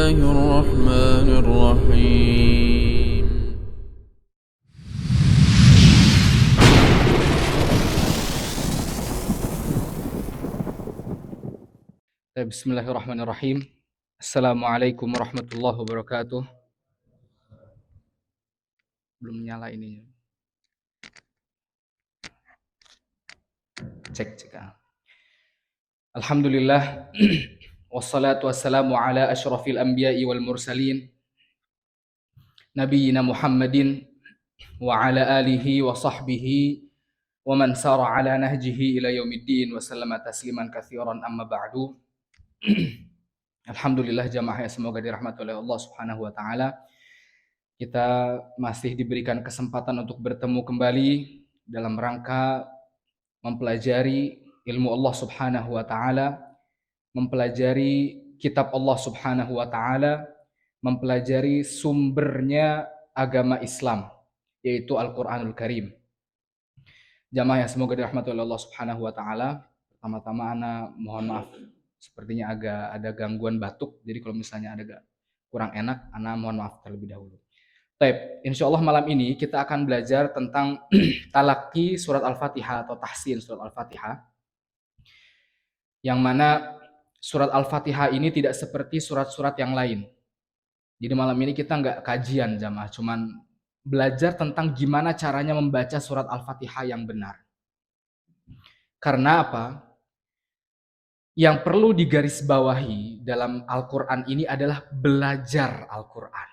الله الرحمن الرحيم. Bismillahirrahmanirrahim. Assalamualaikum warahmatullahi wabarakatuh. Belum nyala ininya. Cek. Alhamdulillah. Wassalatu wassalamu ala asyrafil anbiya'i wal mursalin. Nabiyyina Muhammadin wa ala alihi wa sahbihi wa man sara ala nahjihi ila yaumiddin wa sallama tasliman katsiran amma ba'du. Alhamdulillah jamaah yang semoga dirahmati oleh Allah Subhanahu wa taala. Kita masih diberikan kesempatan untuk bertemu kembali dalam rangka mempelajari ilmu Allah Subhanahu wa taala, mempelajari kitab Allah Subhanahu wa taala, mempelajari sumbernya agama Islam, yaitu Al-Qur'anul Karim. Jamaah yang semoga dirahmati oleh Allah Subhanahu wa taala, pertama-tama ana mohon maaf, sepertinya agak ada gangguan batuk, jadi kalau misalnya ada kurang enak, ana mohon maaf terlebih dahulu. Baik, insyaallah malam ini kita akan belajar tentang talaqi surat Al-Fatihah atau tahsin surat Al-Fatihah. Yang mana surat Al-Fatihah ini tidak seperti surat-surat yang lain. Jadi malam ini kita nggak kajian jamaah, cuman belajar tentang gimana caranya membaca surat Al-Fatihah yang benar. Karena apa? Yang perlu digarisbawahi dalam Al-Quran ini adalah belajar Al-Quran.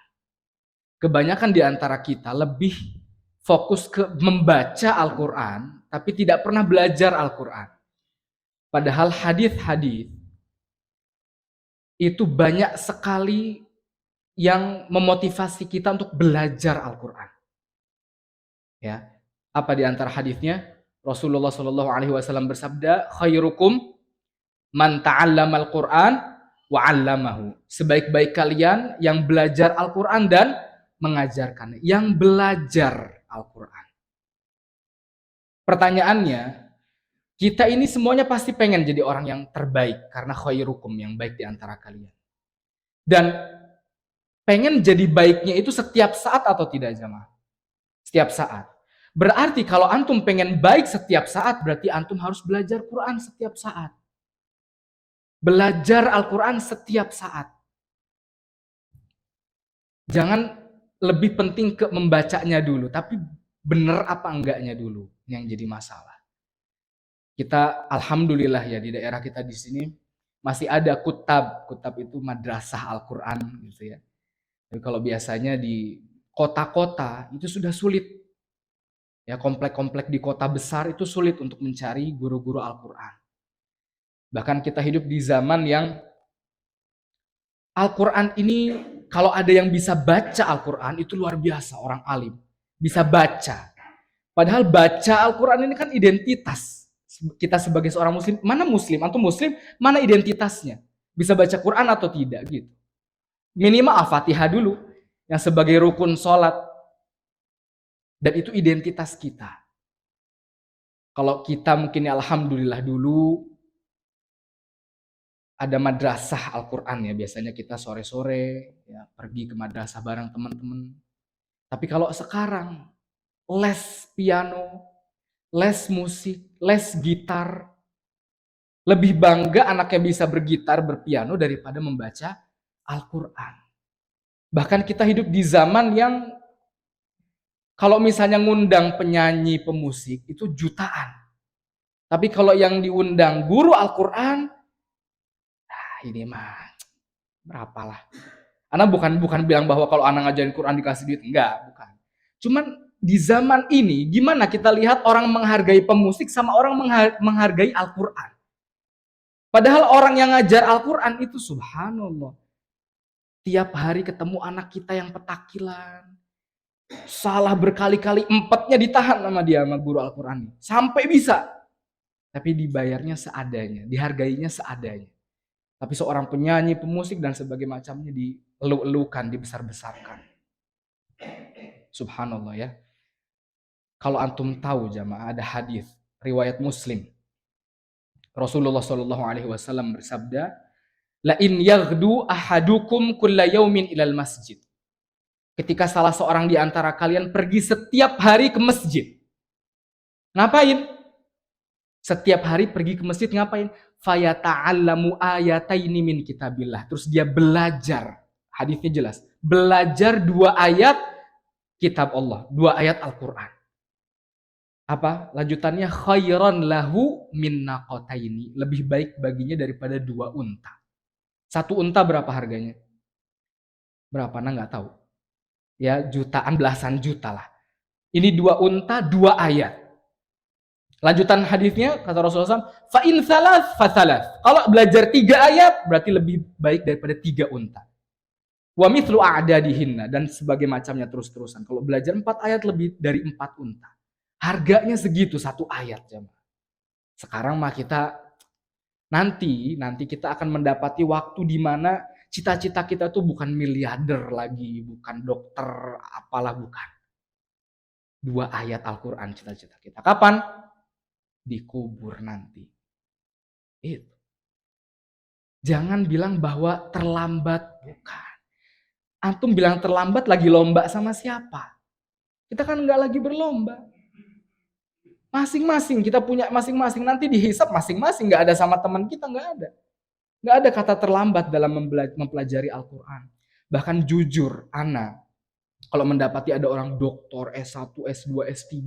Kebanyakan di antara kita lebih fokus ke membaca Al-Quran, tapi tidak pernah belajar Al-Quran. Padahal hadis-hadis itu banyak sekali yang memotivasi kita untuk belajar Al-Quran. Ya, apa di antara hadisnya? Rasulullah Shallallahu Alaihi Wasallam bersabda, "Khairukum man ta'allama al-Quran wa 'allamahu." Sebaik-baik kalian yang belajar Al-Quran dan mengajarkan. Yang belajar Al-Quran. Pertanyaannya, kita ini semuanya pasti pengen jadi orang yang terbaik karena khairukum, yang baik di antara kalian. Dan pengen jadi baiknya itu setiap saat atau tidak jamaah? Setiap saat. Berarti kalau antum pengen baik setiap saat, berarti antum harus belajar Quran setiap saat. Belajar Al-Quran setiap saat. Jangan lebih penting ke membacanya dulu, tapi bener apa enggaknya dulu yang jadi masalah. Kita alhamdulillah ya di daerah kita di sini masih ada kutab. Kutab itu madrasah Al-Quran gitu ya. Tapi kalau biasanya di kota-kota itu sudah sulit. Ya, komplek-komplek di kota besar itu sulit untuk mencari guru-guru Al-Quran. Bahkan kita hidup di zaman yang Al-Quran ini, kalau ada yang bisa baca Al-Quran itu luar biasa, orang alim. Bisa baca. Padahal baca Al-Quran ini kan identitas. Kita sebagai seorang muslim, mana muslim? Antum muslim, mana identitasnya? Bisa baca Quran atau tidak gitu. Minimal Al-Fatihah dulu, yang sebagai rukun sholat. Dan itu identitas kita. Kalau kita mungkin ya alhamdulillah dulu ada madrasah Al-Quran ya. Biasanya kita sore-sore ya, pergi ke madrasah bareng teman-teman. Tapi kalau sekarang les piano, les musik, les gitar. Lebih bangga anaknya bisa bergitar, berpiano daripada membaca Al-Quran. Bahkan kita hidup di zaman yang kalau misalnya ngundang penyanyi, pemusik, itu jutaan. Tapi kalau yang diundang guru Al-Quran, nah ini mah berapalah. Ana bukan bilang bahwa kalau anak ngajarin Quran dikasih duit, enggak, bukan. Cuman di zaman ini, gimana kita lihat orang menghargai pemusik sama orang menghargai Al-Quran. Padahal orang yang ngajar Al-Quran itu subhanallah. Tiap hari ketemu anak kita yang petakilan. Salah berkali-kali, empatnya ditahan sama dia, sama guru Al-Quran. Sampai bisa. Tapi dibayarnya seadanya, dihargainya seadanya. Tapi seorang penyanyi, pemusik, dan sebagainya macamnya dielu-elukan, dibesar-besarkan. Subhanallah ya. Kalau antum tahu jamaah, ada hadis riwayat Muslim. Rasulullah Shallallahu Alaihi Wasallam bersabda, La in yaghdu ahadukum kulla yaumin ilal masjid. Ketika salah seorang di antara kalian pergi setiap hari ke masjid. Ngapain? Setiap hari pergi ke masjid ngapain? Fayata'allamu ayataini min kitabillah. Terus dia belajar. Hadisnya jelas. Belajar 2 ayat kitab Allah. 2 ayat Al-Quran. Apa? Lanjutannya khairan lahu min naqataini. Lebih baik baginya daripada 2 unta. 1 unta berapa harganya? Berapa? Nah nggak tahu. Ya jutaan, belasan juta lah. Ini 2 unta, 2 ayat. Lanjutan hadisnya kata Rasulullah SAW, fa in salas fasalas. Kalau belajar 3 ayat berarti lebih baik daripada 3 unta. Wa mithlu a'dadihinna, dan sebagai macamnya terus-terusan. Kalau belajar 4 ayat lebih dari 4 unta. Harganya segitu 1 ayat, jemaah. Sekarang mah kita nanti kita akan mendapati waktu di mana cita-cita kita tuh bukan miliarder lagi, bukan dokter, apalah bukan. 2 ayat Al-Quran cita-cita kita. Kapan? Dikubur nanti. Itu. Jangan bilang bahwa terlambat, bukan. Antum bilang terlambat lagi lomba sama siapa? Kita kan nggak lagi berlomba. Masing-masing kita punya masing-masing, nanti dihisap masing-masing, nggak ada sama teman kita, nggak ada. Nggak ada kata terlambat dalam mempelajari Al-Quran. Bahkan jujur, ana kalau mendapati ada orang doktor S1, S2, S3,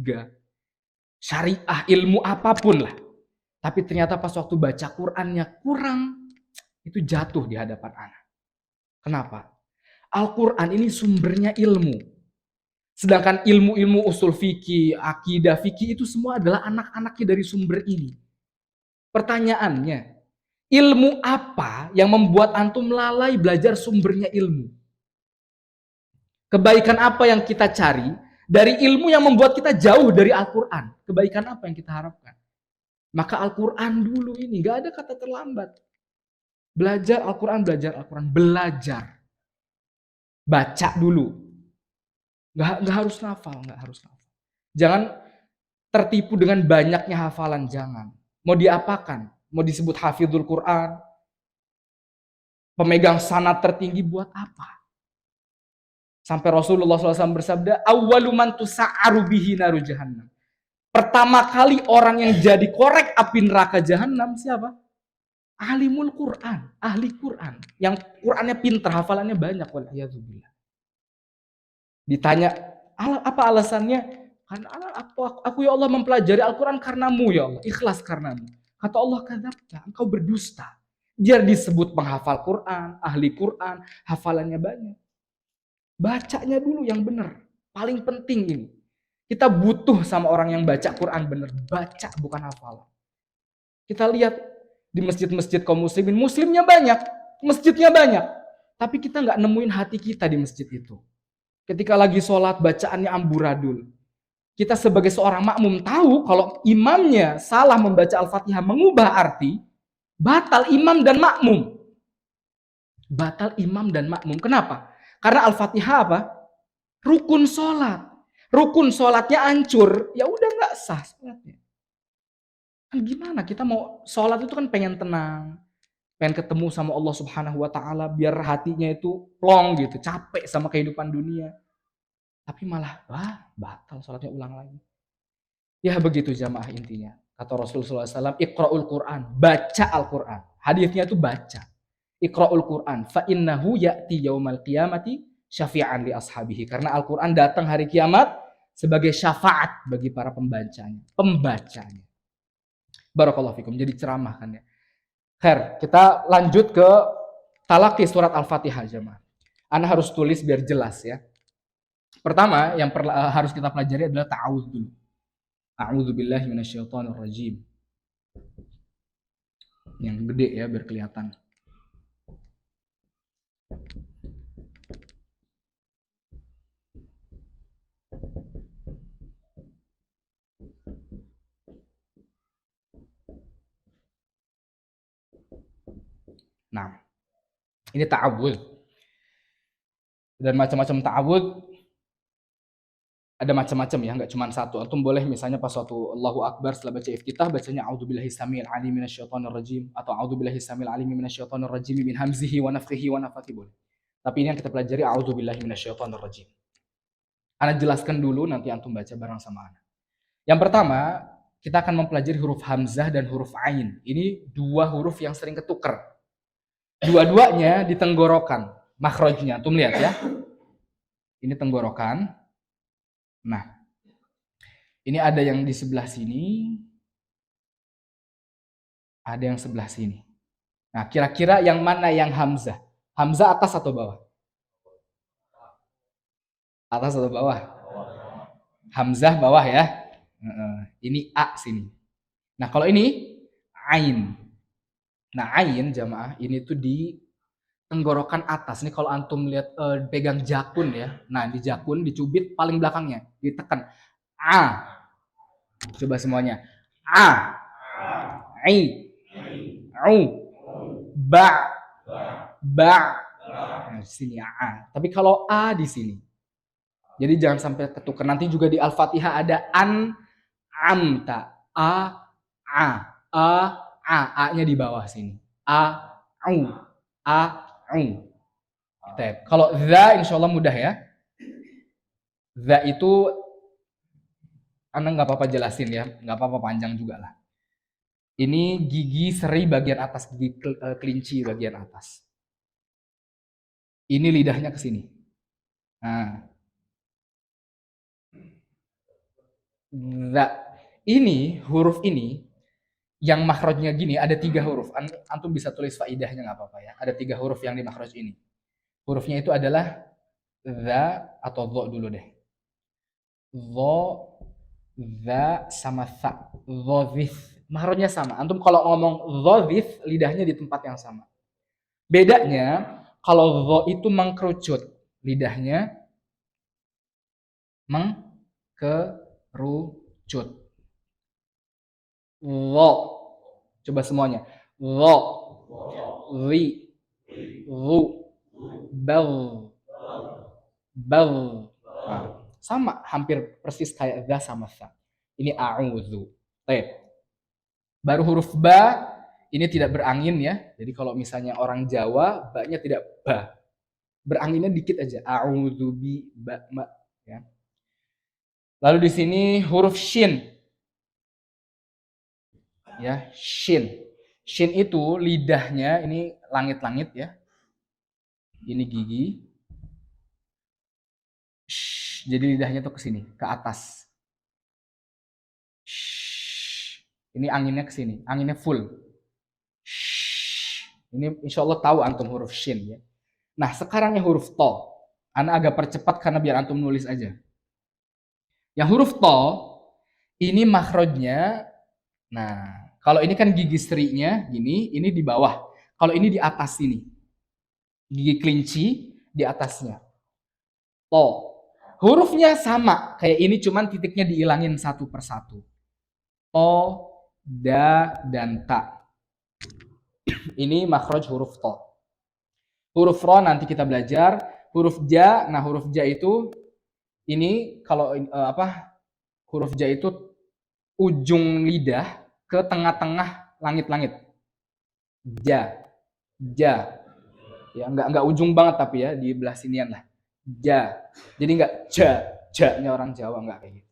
syariah, ilmu apapun lah, tapi ternyata pas waktu baca Qurannya kurang, itu jatuh di hadapan anak. Kenapa? Al-Quran ini sumbernya ilmu. Sedangkan ilmu-ilmu usul fikih, akidah fikih itu semua adalah anak-anaknya dari sumber ini. Pertanyaannya, ilmu apa yang membuat antum lalai belajar sumbernya ilmu? Kebaikan apa yang kita cari dari ilmu yang membuat kita jauh dari Al-Quran? Kebaikan apa yang kita harapkan? Maka Al-Quran dulu ini, gak ada kata terlambat. Belajar Al-Quran, belajar. Baca dulu. Gak harus hafal, Jangan tertipu dengan banyaknya hafalan, jangan. Mau diapakan? Mau disebut hafidhul Quran? Pemegang sanad tertinggi buat apa? Sampai Rasulullah SAW bersabda, awwalu man tusa'aru bihi naru jahannam. Pertama kali orang yang jadi korek api neraka jahanam siapa? Alimul Quran, ahli Quran. Yang Qurannya pintar, hafalannya banyak. Waliyadzubillah. Ditanya, apa alasannya? Karena aku ya Allah mempelajari Al-Quran karenamu ya Allah. Ikhlas karenamu. Kata Allah, kadzabta, engkau berdusta. Biar disebut penghafal Quran, ahli Quran, hafalannya banyak. Bacanya dulu yang benar. Paling penting ini. Kita butuh sama orang yang baca Quran benar. Baca bukan hafalan. Kita lihat di masjid-masjid kaum muslimin. Muslimnya banyak. Masjidnya banyak. Tapi kita nggak nemuin hati kita di masjid itu. Ketika lagi sholat bacaannya amburadul. Kita sebagai seorang makmum tahu kalau imamnya salah membaca Al-Fatihah mengubah arti. Batal imam dan makmum. Batal imam dan makmum. Kenapa? Karena Al-Fatihah apa? Rukun sholat. Rukun sholatnya hancur, ya udah nggak sah sholatnya. Kan gimana? Kita mau sholat itu kan pengen tenang, pengen ketemu sama Allah Subhanahu Wa Taala, biar hatinya itu plong gitu, capek sama kehidupan dunia. Tapi malah batal sholatnya, ulang lagi. Ya begitu jamaah intinya. Kata Rasulullah SAW, Iqra'ul Quran, baca Al-Quran. Hadisnya itu baca. Iqra'ul Quran, fa innahu ya'ti yaumal qiyamati syafi'an li ashabihi. Karena Al-Quran datang hari kiamat sebagai syafaat bagi para pembacanya. Barakallahu fikum. Jadi ceramah kan ya. Khair, kita lanjut ke talaqi surat Al-Fatihah jemaah. Anda harus tulis biar jelas ya. Pertama yang harus kita pelajari adalah ta'awudz dulu. A'udzubillahi minasyaitonir rajim. Yang gede ya biar kelihatan. Nah, ini ta'awudz. Dan macam-macam ta'awudz Ada macam-macam ya, nggak cuma satu. Antum boleh misalnya pas waktu Allahu Akbar setelah baca iftitah bacanya a'udzubillahi samil alim minasyaitonir rajim atau a'udzubillahi samil alim minasyaitonir rajim min hamzihi wa nafthihi wa nafthihi boleh. Tapi ini yang kita pelajari a'udzubillahi minasyaitonir rajim. Ana jelaskan dulu nanti antum baca bareng sama ana. Yang pertama, kita akan mempelajari huruf hamzah dan huruf ain. Ini dua huruf yang sering ketukar. Dua-duanya di tenggorokan, makhrajnya. Antum lihat ya. Ini tenggorokan. Nah, ini ada yang di sebelah sini, ada yang sebelah sini. Nah, kira-kira yang mana yang hamzah? Hamzah atas atau bawah? Atas atau bawah? Hamzah bawah ya. Ini A sini. Nah, kalau ini ain. Nah, ain jamaah ini tuh di tenggorokan atas. Ini kalau antum lihat pegang jakun ya. Nah, di jakun dicubit paling belakangnya, ditekan. A. Coba semuanya. A. I. U. Ba. Ba. Nah, di sini A. Tapi kalau A di sini. Jadi jangan sampai ketukar. Nanti juga di Al-Fatihah ada an, amta. A. A-nya di bawah sini. A. U. A. Kalau za insya Allah mudah ya. Za itu Anda nggak apa-apa jelasin ya, nggak apa-apa panjang juga lah. Ini gigi seri bagian atas, gigi kelinci bagian atas. Ini lidahnya ke sini. Nah, za. Ini huruf ini yang makhrajnya gini ada 3 huruf. Antum bisa tulis faidahnya nggak apa-apa ya. Ada 3 huruf yang di makhraj ini. Hurufnya itu adalah za atau dho dulu deh. Dho, za sama tha. Dhodhif. Makhrajnya sama. Antum kalau ngomong dhodhif, lidahnya di tempat yang sama. Bedanya, kalau dho itu mengkerucut. Lidahnya mengkerucut. Dho. Coba semuanya. Dho. Ri. Ru. Bal. Bal. Nah, sama, hampir persis kayak za sama sa. Ini a'udzu. Baru huruf ba, ini tidak berangin ya. Jadi kalau misalnya orang Jawa, ba-nya tidak ba. Beranginnya dikit aja. A'udzu bi ba ma ya. Lalu di sini huruf shin. Ya, shin. Shin itu lidahnya ini langit-langit ya. Ini gigi. Jadi lidahnya tuh ke sini, ke atas. Ini anginnya ke sini, anginnya full. Ini insya Allah tahu antum huruf shin ya. Nah, sekarang yang huruf to. Ana agak percepat karena biar antum nulis aja. Yang huruf to, ini makhrajnya, nah, kalau ini kan gigi serinya gini, ini di bawah. Kalau ini di atas sini. Gigi kelinci di atasnya. To. Hurufnya sama, kayak ini cuman titiknya dihilangin satu persatu. To, da, dan ta. Ini makhraj huruf to. Huruf ro nanti kita belajar. Huruf ja, nah huruf ja itu ini kalau huruf ja itu ujung lidah ke tengah-tengah langit-langit. Ja, ja. Ya nggak ujung banget tapi ya di belah sinian lah. Ja. Jadi nggak ja-nya orang Jawa nggak kayak gitu.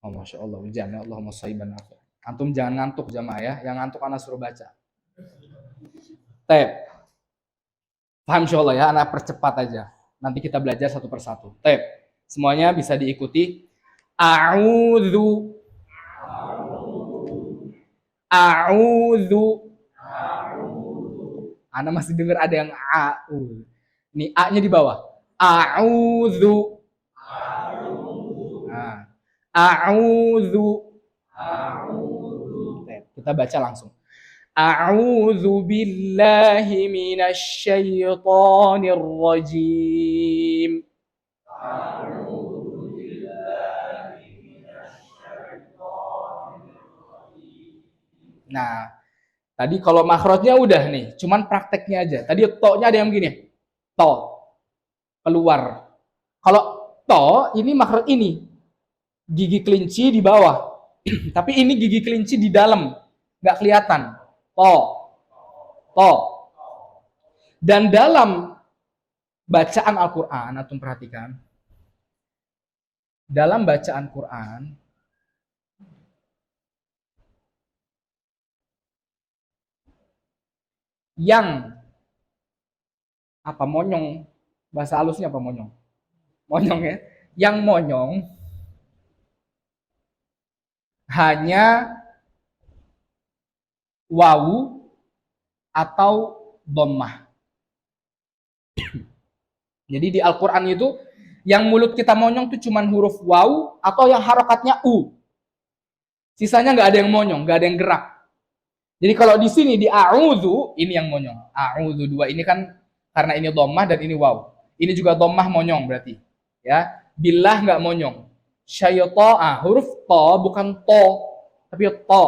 Oh, Masya Allah, hujan ya Allahumma shayban nafi'. Antum jangan ngantuk jamaah ya, yang ngantuk anak suruh baca. Tep. Paham insya Allah ya, anak percepat aja. Nanti kita belajar satu persatu. Tep. Semuanya bisa diikuti. A'udzu. A'udzu. Ana masih dengar ada yang a'u. Ini A-nya di bawah. A'udzu. Nah. A'udzu. Kita baca langsung. A'udzu billahi minasy syaithanir rajim. Nah, tadi kalau makhrajnya udah nih, cuman prakteknya aja. Tadi to-nya ada yang begini. To. Keluar. Kalau To ini makhraj ini. Gigi kelinci di bawah. Tapi ini gigi kelinci di dalam. Nggak kelihatan. To. To. Dan dalam bacaan Al-Quran, antum perhatikan. Dalam bacaan Quran, yang apa monyong, bahasa halusnya apa monyong? Monyong ya. Yang monyong hanya wawu atau dhammah. Jadi di Al-Quran itu yang mulut kita monyong itu cuma huruf waw atau yang harokatnya u. Sisanya nggak ada yang monyong, nggak ada yang gerak. Jadi kalau di sini di a'udzu ini yang monyong. A'udzu dua ini kan karena ini dhammah dan ini waw. Ini juga dhammah monyong berarti. Ya, billah nggak monyong. Syaita huruf to bukan to tapi to.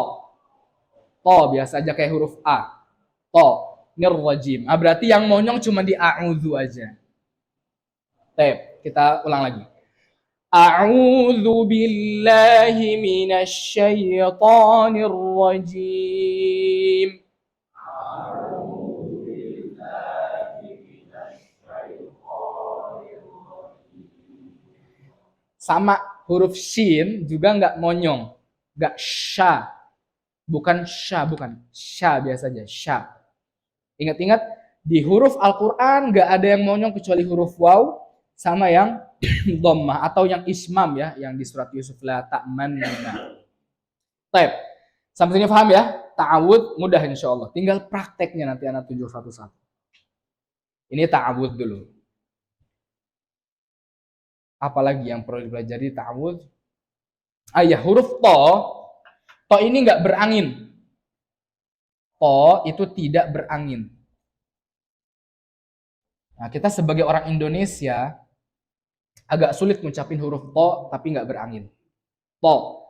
To biasa aja kayak huruf a. To nirrajim. Berarti yang monyong cuma di a'udzu aja. Kita ulang lagi. A'udzu billahi minasy syaithanir rajim. Sama huruf shin juga nggak monyong, nggak sya, bukan sya, bukan sya biasa aja sya. Ingat-ingat di huruf Al-Quran nggak ada yang monyong kecuali huruf waw sama yang dhammah atau yang ismam ya, yang di surat Yusuf la ta'manna. Baik, sampai sini paham ya? Ta'awud mudah insyaallah. Tinggal prakteknya nanti anak tunjuk satu-satu. Ini ta'awud dulu. Apalagi yang perlu dipelajari ta'awud? Ya huruf to ini nggak berangin. To itu tidak berangin. Nah, kita sebagai orang Indonesia agak sulit ngucapin huruf to tapi nggak berangin. To.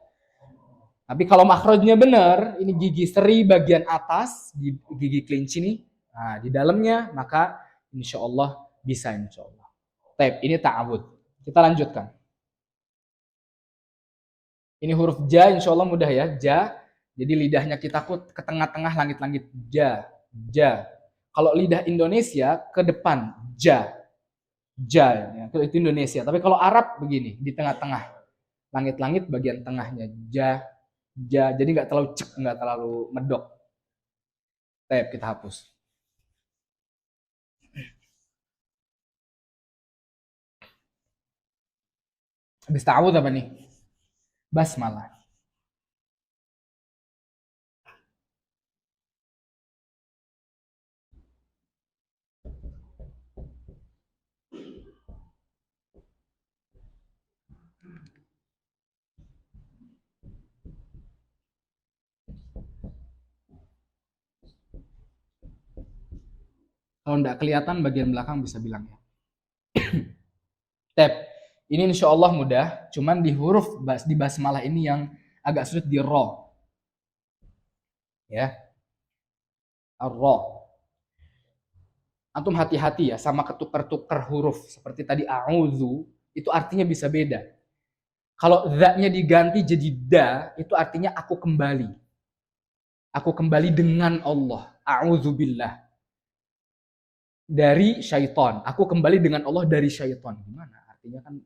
Tapi kalau makhrajnya benar, ini gigi seri bagian atas, di gigi kelinci nih, nah, di dalamnya, maka insya Allah bisa insya Allah. Ini ta'awud. Kita lanjutkan. Ini huruf ja, insya Allah mudah ya, ja. Jadi lidahnya kita ke tengah-tengah langit-langit, ja, ja. Kalau lidah Indonesia ke depan, ja, ja. Ya, itu Indonesia. Tapi kalau Arab begini, di tengah-tengah, langit-langit bagian tengahnya, ja, ja. Jadi nggak terlalu cek, nggak terlalu medok. Kita hapus. Habis ta'awud apa nih? Basmalah. Kalau nggak kelihatan bagian belakang bisa bilang ya. Ini insya Allah mudah, cuman di huruf di basmalah ini yang agak sulit di ro. Ya. Ar-ro. Antum hati-hati ya sama ketukar-tukar huruf seperti tadi a'udzu, itu artinya bisa beda. Kalau za-nya diganti jadi da, itu artinya aku kembali. Aku kembali dengan Allah. A'udzubillah. Dari syaitan. Aku kembali dengan Allah dari syaitan. Gimana? Artinya kan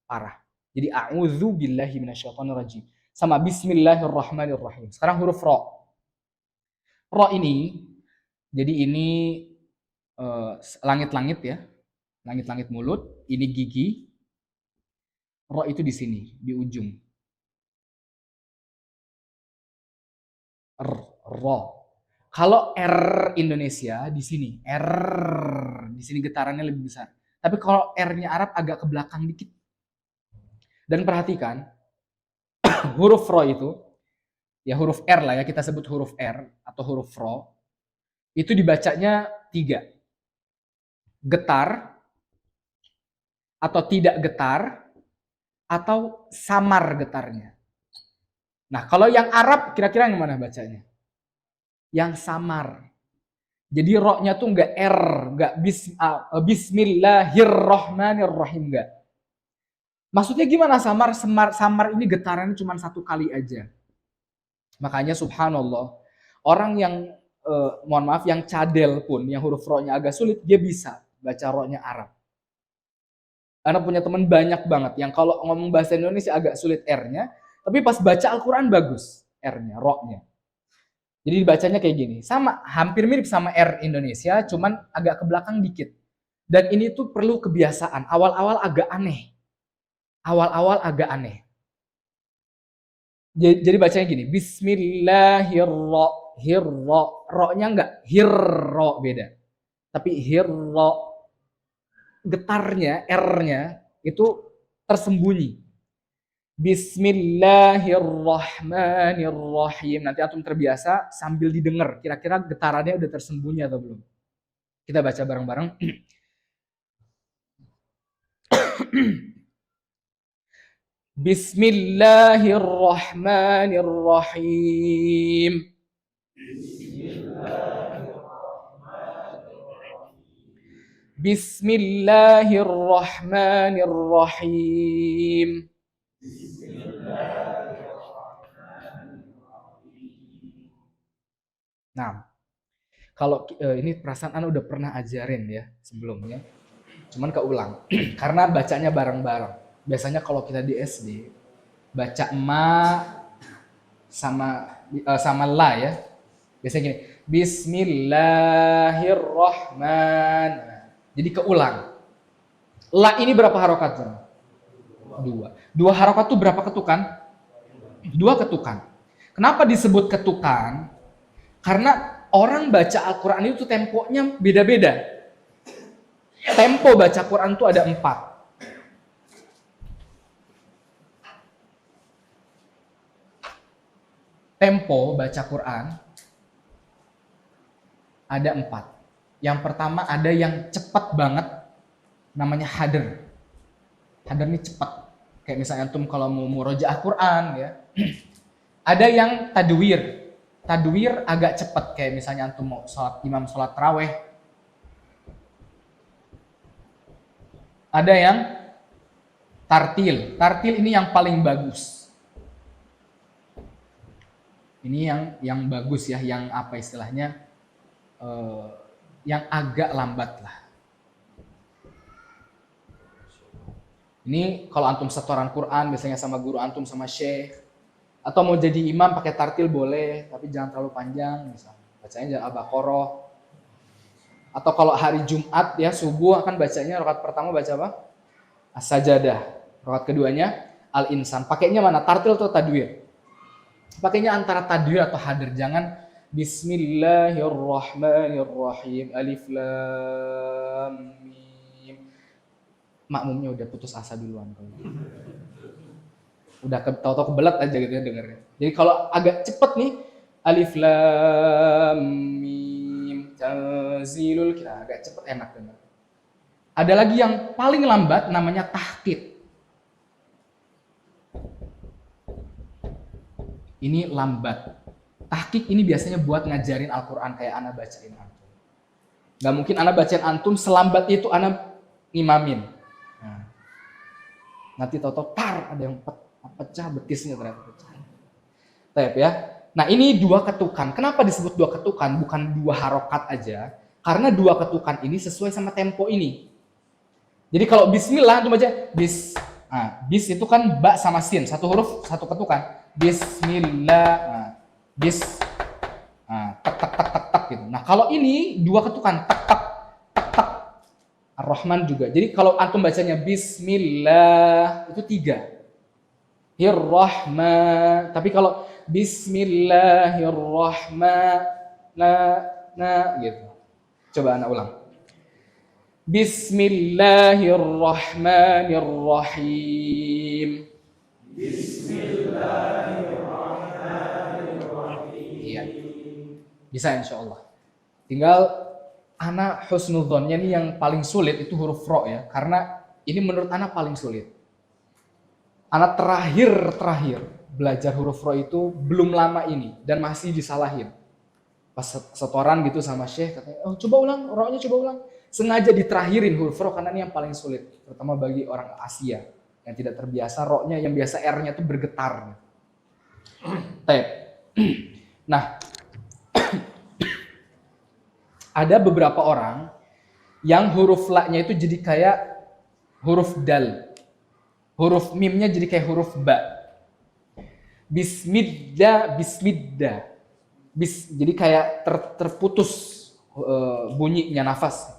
parah. Jadi a'udzubillahi minasyaitonirrajim. Sama bismillahirrahmanirrahim. Sekarang huruf ro. Ro ini, jadi ini langit-langit ya. Langit-langit mulut. Ini gigi. Ro itu di sini, di ujung. Ro. Kalau R Indonesia di sini, R di sini getarannya lebih besar. Tapi kalau R-nya Arab agak ke belakang dikit. Dan perhatikan huruf ro itu, ya huruf R lah ya, kita sebut huruf R atau huruf ro, itu dibacanya 3. Getar, atau tidak getar, atau samar getarnya. Nah, kalau yang Arab kira-kira yang mana bacanya? Yang samar. Jadi ro-nya tuh nggak R, nggak bismillahirrahmanirrahim, nggak. Maksudnya gimana samar? Samar ini getarannya cuma satu kali aja. Makanya subhanallah, orang yang mohon maaf yang cadel pun, yang huruf ro-nya agak sulit, dia bisa baca ro-nya Arab. Karena punya teman banyak banget yang kalau ngomong bahasa Indonesia agak sulit R-nya, tapi pas baca Al-Quran bagus R-nya, ro-nya. Jadi dibacanya kayak gini, sama, hampir mirip sama R Indonesia, cuman agak ke belakang dikit. Dan ini tuh perlu kebiasaan, awal-awal agak aneh. Awal-awal agak aneh. Jadi bacanya gini, Bismillahirrahmanirrahim. Ro-nya enggak, hirro beda. Tapi hirro, getarnya, R-nya itu tersembunyi. Bismillahirrahmanirrahim. Nanti antum terbiasa sambil didengar, kira-kira getarannya udah tersembunyi atau belum. Kita baca bareng-bareng. Bismillahirrahmanirrahim. Bismillahirrahmanirrahim. Nah, kalau ini perasaan Anda udah pernah ajarin ya sebelumnya, cuman keulang karena bacanya bareng-bareng. Biasanya kalau kita di SD baca ma sama la ya, biasanya gini, Bismillahirrahmanirrahim. Jadi keulang. La ini berapa harokat? Dua harokat tuh berapa ketukan? Dua ketukan. Kenapa disebut ketukan? Karena orang baca Al-Quran itu temponya beda-beda. Tempo baca Quran itu ada 4. Tempo baca Quran ada 4. Yang pertama ada yang cepat banget, namanya hadr. Hadr ini cepat. Kayak misalnya antum kalau mau murojaah Quran ya. Ada yang tadwir. Tadwir agak cepat, kayak misalnya antum mau sholat, imam sholat taraweh. Ada yang tartil. Tartil ini yang paling bagus. Ini yang bagus ya, yang apa istilahnya, yang agak lambat lah. Ini kalau antum setoran Quran biasanya sama guru antum sama syekh, atau mau jadi imam pakai tartil boleh, tapi jangan terlalu panjang, misalnya bacanya jangan Al-Baqarah. Atau kalau hari Jumat ya subuh akan bacanya rakaat pertama baca apa? As-Sajadah. Rakaat keduanya Al-Insan. Pakainya mana? Tartil atau tadwir? Pakainya antara tadwir atau hadr. Jangan Bismillahirrahmanirrahim. Alif lam mim. Makmumnya udah putus asa duluan kalau gitu. Udah tahu-tahu kebelat aja gitu ya dengernya. Jadi kalau agak cepet nih, Alif lam mim tanzilul, kita agak cepet enak denger. Ada lagi yang paling lambat namanya tahqiq. Ini lambat. Tahqiq ini biasanya buat ngajarin Al-Quran kayak ana bacain antum. Gak mungkin ana bacain antum selambat itu ana ngimamin. Nah, nanti tahu-tahu tar ada yang pecah betisnya ternyata pecah. Taip ya. Nah ini 2 ketukan. Kenapa disebut 2 ketukan? Bukan 2 harokat aja. Karena 2 ketukan ini sesuai sama tempo ini. Jadi kalau Bismillah itu baca bis. Nah, bis itu kan ba sama sin, satu huruf satu ketukan. Bismillah. Nah, bis. Nah, tak tak tak tak tak gitu. Nah kalau ini 2 ketukan, tak tak tak tak. Ar-Rahman juga. Jadi kalau antum bacanya Bismillah itu 3. Hirrahman. Tapi kalau Bismillahirrahmanirrahim gitu. Coba anak ulang. Bismillahirrahmanirrahim. Bismillahirrahmanirrahim. Iya. Bisa insyaallah. Tinggal ana husnudzonnya nih yang paling sulit itu huruf ro ya. Karena ini menurut ana paling sulit. Anak terakhir belajar huruf ro itu belum lama ini dan masih disalahin. Pas setoran gitu sama syekh katanya, "Oh, coba ulang, ro-nya coba ulang." Sengaja diterakhirin huruf ro karena ini yang paling sulit, terutama bagi orang Asia Yang tidak terbiasa ro-nya, yang biasa R-nya tuh bergetar. Tep. Nah, ada beberapa orang yang huruf la-nya itu jadi kayak huruf dal. Huruf mimnya jadi kayak huruf ba. Bismillah, bismillah. Jadi kayak terputus bunyinya nafas.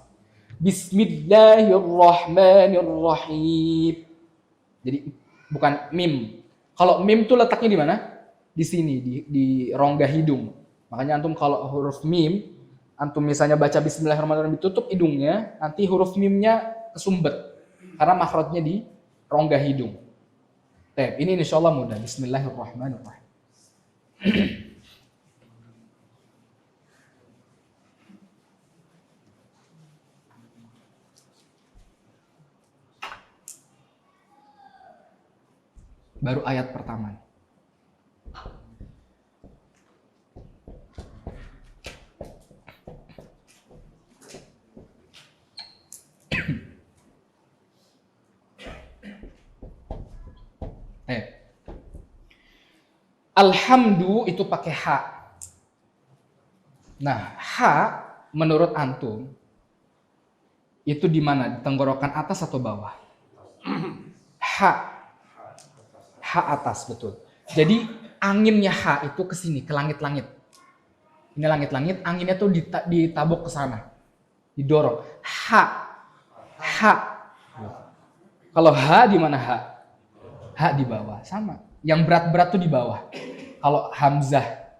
Bismillahirrahmanirrahim. Jadi bukan mim. Kalau mim tuh letaknya di mana? Di sini, di rongga hidung. Makanya antum kalau huruf mim, antum misalnya baca bismillahirrahmanirrahim ditutup hidungnya, nanti huruf mimnya kesumbet. Karena makhrajnya di rongga hidung. Ini insyaallah mudah. Bismillahirrahmanirrahim. Baru ayat pertama. Alhamdu itu pakai ha. Nah, ha menurut antum itu di mana? Di tenggorokan atas atau bawah? Ha. Ha atas, betul. Jadi anginnya ha itu ke sini, ke langit-langit. Ini langit-langit, anginnya tuh ditabuk ke sana. Didorong. Ha. Ha. Kalau ha di mana ha? Ha di bawah, sama. Yang berat-berat tuh di bawah. Kalau hamzah,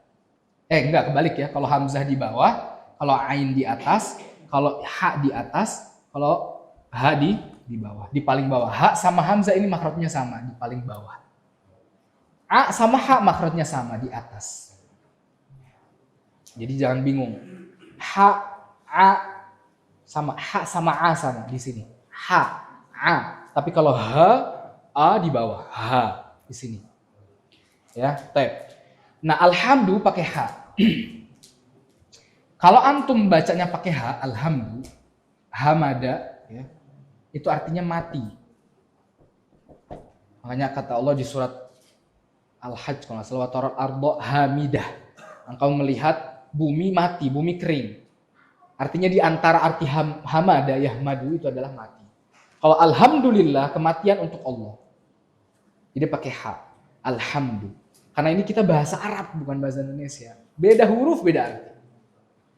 enggak, kebalik ya. Kalau hamzah di bawah, kalau ain di atas, kalau ha di atas, kalau ha di bawah, di paling bawah. Ha sama hamzah ini makhrajnya sama, di paling bawah. A sama ha makhrajnya sama, di atas. Jadi jangan bingung. Ha, a sama a sama di sini. Ha, a. Tapi kalau ha, a di bawah, ha di sini. Ya, tep. Nah, alhamdu pakai ha. Kalau antum bacanya pakai ha, alhamdu, hamada, ya, itu artinya mati. Makanya kata Allah di surat Al-Hajj, kalau nggak salah, wa taral arda hamidah. Engkau melihat bumi mati, bumi kering. Artinya di antara arti hamada, yahmadu itu adalah mati. Kalau alhamdulillah, kematian untuk Allah. Jadi pakai ha, alhamdu. Karena ini kita bahasa Arab, bukan bahasa Indonesia. Beda huruf, beda arti.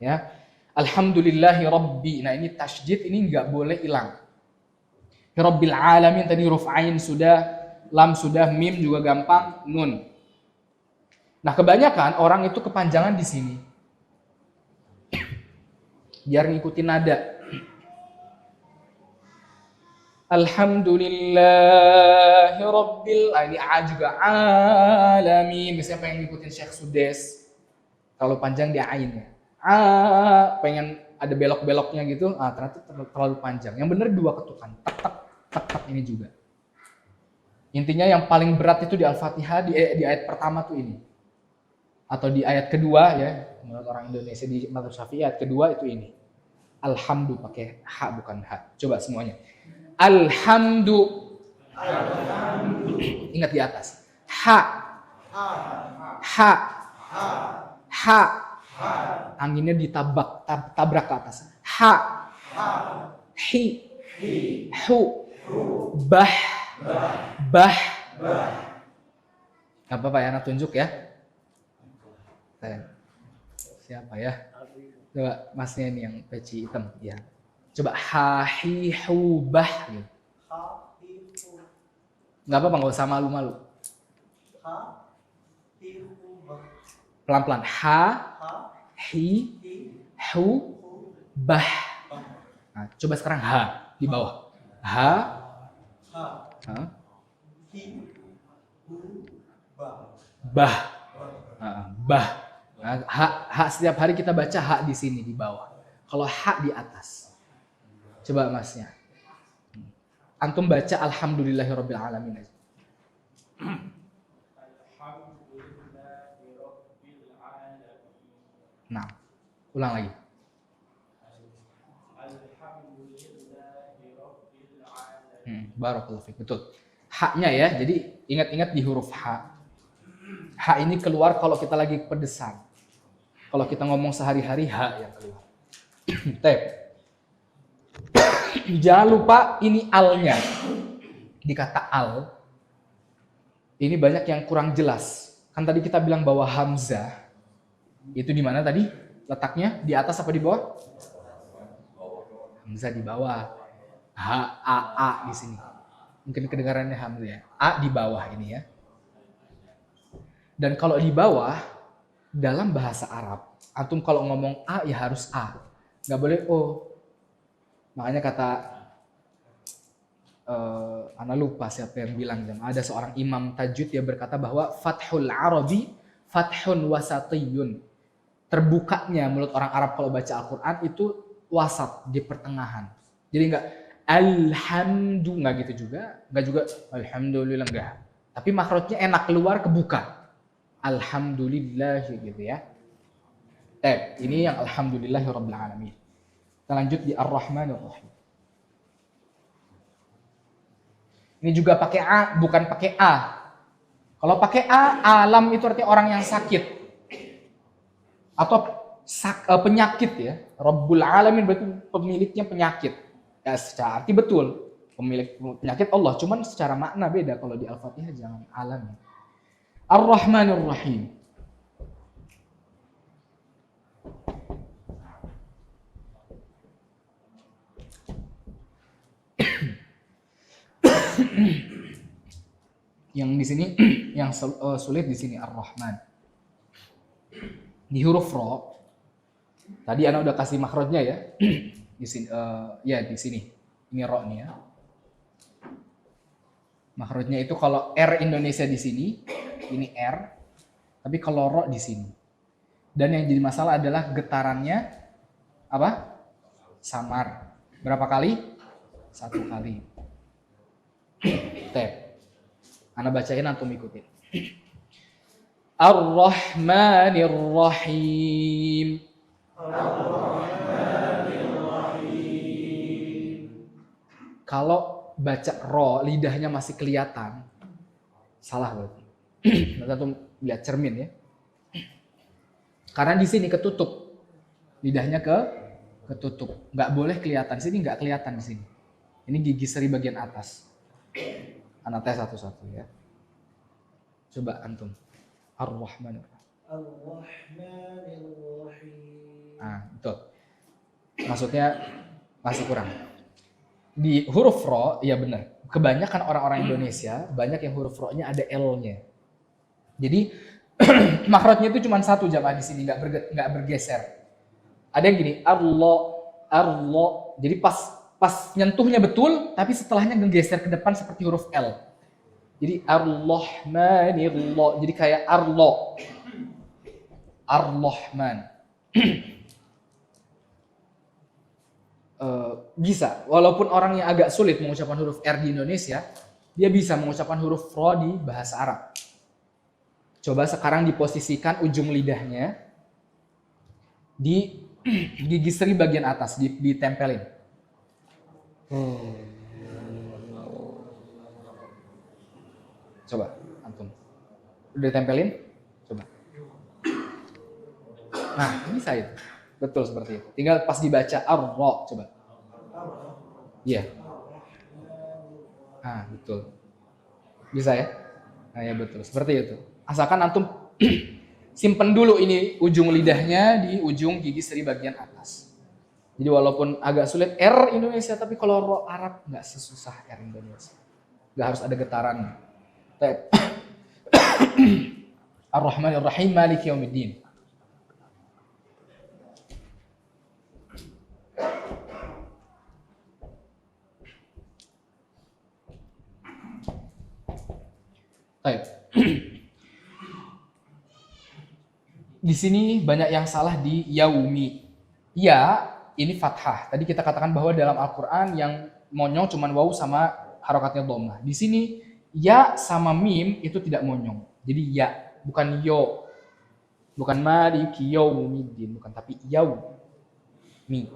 Ya, alhamdulillahi rabbi. Nah, ini tasydid, ini nggak boleh hilang. Rabbil alamin tadi huruf ain sudah, lam sudah, mim juga gampang, nun. Nah, kebanyakan orang itu kepanjangan di sini. Biar ngikutin nada. Alhamdulillahi rabbil, ini a juga alamin. Biasanya pengen ngikutin Syekh Sudes. Kalau panjang dia ainnya. Pengen ada belok-beloknya gitu, ternyata terlalu panjang. Yang benar dua ketukan, tak tak tak tak, ini juga. Intinya yang paling berat itu di Al-Fatihah, di ayat pertama tuh ini. Atau di ayat kedua ya, menurut orang Indonesia di mazhab Syafi'i ayat kedua itu ini. Alhamdu pakai ha bukan ha. Coba semuanya. Alhamdu. Ingat di atas. Ha. Ha. Ha. Anginnya tabrak ke atas. Ha. Hi. Hu. Bah. Bah. Gak apa-apa ya, anak tunjuk ya. Siapa ya? Coba masnya ini yang peci hitam ya. Coba ha hi hu bah gitu. Gak apa-apa, gak usah malu-malu. Pelan-pelan. Ha hi hu bah. Nah, coba sekarang ha di bawah. Ha bah. Bah. Nah, ha setiap hari kita baca ha di sini di bawah. Kalau ha di atas. Coba masnya. Antum baca alhamdulillahirabbil alamin aja. Nah, ulang lagi. Barakallahu fiik. Betul. H-nya ya. Jadi ingat-ingat di huruf H. H ini keluar kalau kita lagi pedesan. Kalau kita ngomong sehari-hari, H yang keluar. Tep. Jangan lupa ini al-nya. Di kata al, ini banyak yang kurang jelas. Kan tadi kita bilang bahwa hamzah itu di mana tadi letaknya? Di atas apa di bawah? Hamzah di bawah. H, A di sini. Mungkin kedengarannya hamzah ya. A di bawah ini ya. Dan kalau di bawah, dalam bahasa Arab, antum kalau ngomong A ya harus A. Nggak boleh O. Makanya kata, ana lupa siapa yang bilang. Ada seorang imam tajwid dia berkata bahwa fathul arabi fathun wasatiyun. Terbukanya mulut orang Arab kalau baca Al-Quran itu wasat, di pertengahan. Jadi nggak nggak gitu juga. Nggak juga alhamdulillah, nggak. Tapi makhrajnya enak, keluar kebuka. Alhamdulillah gitu ya. Ini yang alhamdulillahirabbil alamin. Kita lanjut di Ar-Rahmanir Rahim. Ini juga pakai A, bukan pakai A. Kalau pakai A, alam itu artinya orang yang sakit. Atau penyakit ya. Rabbul alamin berarti pemiliknya penyakit. Ya secara arti betul. Pemilik penyakit Allah, cuman secara makna beda. Kalau di Al-Fatihah jangan alam. Ar-Rahmanir Rahim. Yang di sini yang sulit di sini Ar-Rahman. Di huruf ro. Tadi ana udah kasih makhrajnya ya. Di sini ya di sini. Ini ro nih ya. Makhrajnya itu kalau R Indonesia di sini, ini R. Tapi kalau ro di sini. Dan yang jadi masalah adalah getarannya apa? Samar. Berapa kali? 1 kali. Tep. Ana bacain, antum ikutin. Ar-Rahmanir Rahim. Ar-Rahmanir Rahim. Kalau baca ro, lidahnya masih kelihatan, salah berarti. Nanti antum lihat cermin ya. Karena di sini ketutup. Lidahnya ketutup. Nggak boleh kelihatan. Di sini nggak kelihatan di sini. Ini gigi seri bagian atas. Ana tes satu-satu ya. Coba antum. Ar-Rahmanir Rahim. Betul. Maksudnya masih kurang. Di huruf ro, ya benar. Kebanyakan orang-orang Indonesia, banyak yang huruf ro-nya ada L-nya. Jadi makhrajnya itu cuma satu jamaah di sini, nggak bergeser. Ada yang gini, arlo. Jadi pas nyentuhnya betul, tapi setelahnya ngegeser ke depan seperti huruf L. Jadi Ar-Rahmanir-Rahim. Jadi kayak arlo. Ar-Rahman. Bisa, walaupun orang yang agak sulit mengucapkan huruf R di Indonesia, dia bisa mengucapkan huruf ro di bahasa Arab. Coba sekarang diposisikan ujung lidahnya di gigi seri bagian atas, ditempelin. Coba, antum. Udah ditempelin? Coba. Nah, bisa itu. Betul seperti itu. Tinggal pas dibaca ar-ro, coba. Iya. Betul. Bisa ya? Nah, ya betul. Seperti itu. Asalkan antum simpen dulu ini ujung lidahnya di ujung gigi seri bagian atas. Jadi walaupun agak sulit R Indonesia, tapi kalau ro Arab nggak sesusah R Indonesia. Nggak harus ada getaran. Ar-Rahmanir Rahim Maliki Yaumiddin. Di sini banyak yang salah di yaumi. Ya, ini fathah. Tadi kita katakan bahwa dalam Al-Quran yang monyong cuma waw sama harokatnya dhammah. Di sini ya sama mim itu tidak monyong. Jadi ya, bukan yo. Bukan maliki yaumiddin, bukan, tapi yaumi.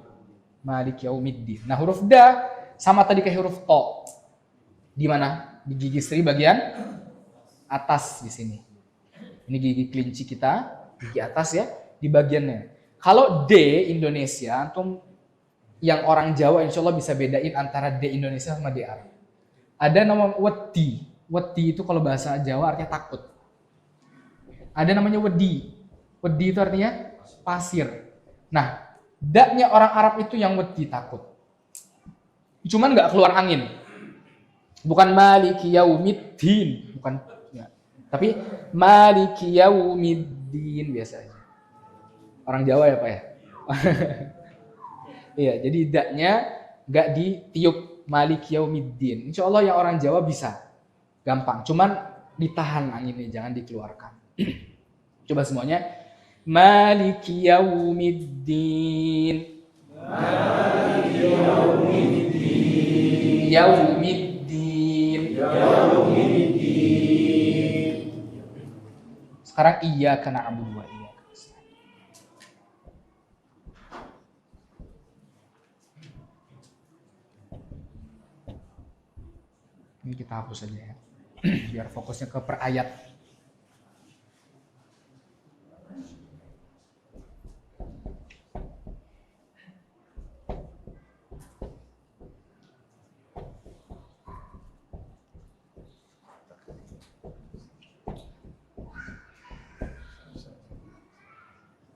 Maliki yaumiddin. Nah, huruf da sama tadi kayak huruf to. Di mana? di gigi seri bagian atas di sini. Ini gigi kelinci kita, gigi atas ya, di bagiannya. Kalau D Indonesia, antum yang orang Jawa insya Allah bisa bedain antara D Indonesia sama D Arab. Ada nama wedi. Wedi itu kalau bahasa Jawa artinya takut. Ada namanya wedi. Wedi itu artinya pasir. Nah, daknya orang Arab itu yang wedi, takut. Cuman nggak keluar angin. Bukan maliki yaumiddin, bukan ya. Tapi maliki yaumiddin biasanya. Orang Jawa ya Pak ya? Iya, jadi daknya nggak ditiup maliki yaumiddin. Insya Allah yang orang Jawa bisa. Gampang, cuman ditahan anginnya, jangan dikeluarkan. Coba semuanya. Maliki yaumiddin. Maliki yaumiddin. Yaumiddin. Yaumiddin. Sekarang iyyaka na'budu wa iyyaka nasta'in. Ini kita hapus saja ya. Biar fokusnya ke per ayat.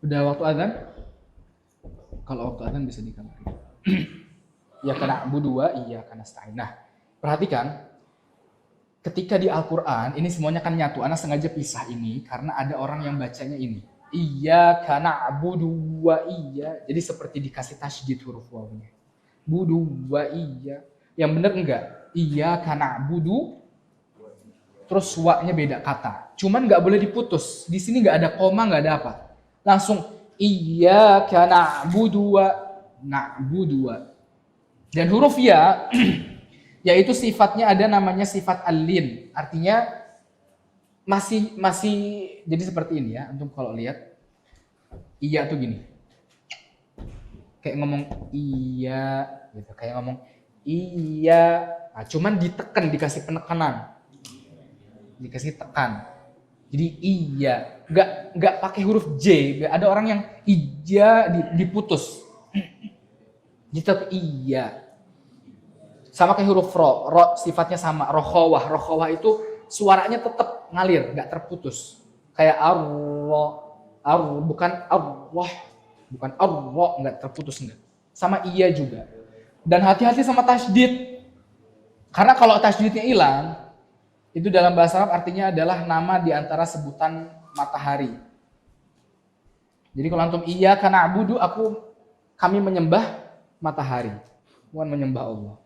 Udah waktu azan? Kalau waktu azan bisa dikamari. Ya kana budua, iya kana stain. Nah, perhatikan ketika di Al-Qur'an ini semuanya kan nyatu. Ana sengaja pisah ini karena ada orang yang bacanya ini. Iya kana abudu wa iya. Jadi seperti dikasih tasydid huruf wawunya. Budu wa iya. Yang benar enggak? Iya kana abudu. Terus wa-nya beda kata. Cuman enggak boleh diputus. Di sini enggak ada koma, enggak ada apa. Langsung iyyaka na'budu wa na'budu wa. Dan huruf ya yaitu sifatnya ada namanya sifat al-lin. Artinya masih jadi seperti ini ya. Antum kalau lihat iya tuh gini. Kayak ngomong iya gitu, kayak ngomong iya. Nah, cuman ditekan, dikasih penekanan. Dikasih tekan. Jadi iya, nggak pakai huruf J. Ada orang yang iya diputus. Jadi tetap iya. Sama kayak huruf ro sifatnya sama. Rokhawah itu suaranya tetap ngalir, nggak terputus. Kayak bukan arwah, bukan arwah, nggak terputus nggak. Sama iya juga. Dan hati-hati sama tasydid. Karena kalau tasydidnya hilang, itu dalam bahasa Arab artinya adalah nama di antara sebutan matahari. Jadi kalau antum iyyaka na'budu, kami menyembah matahari, bukan menyembah Allah.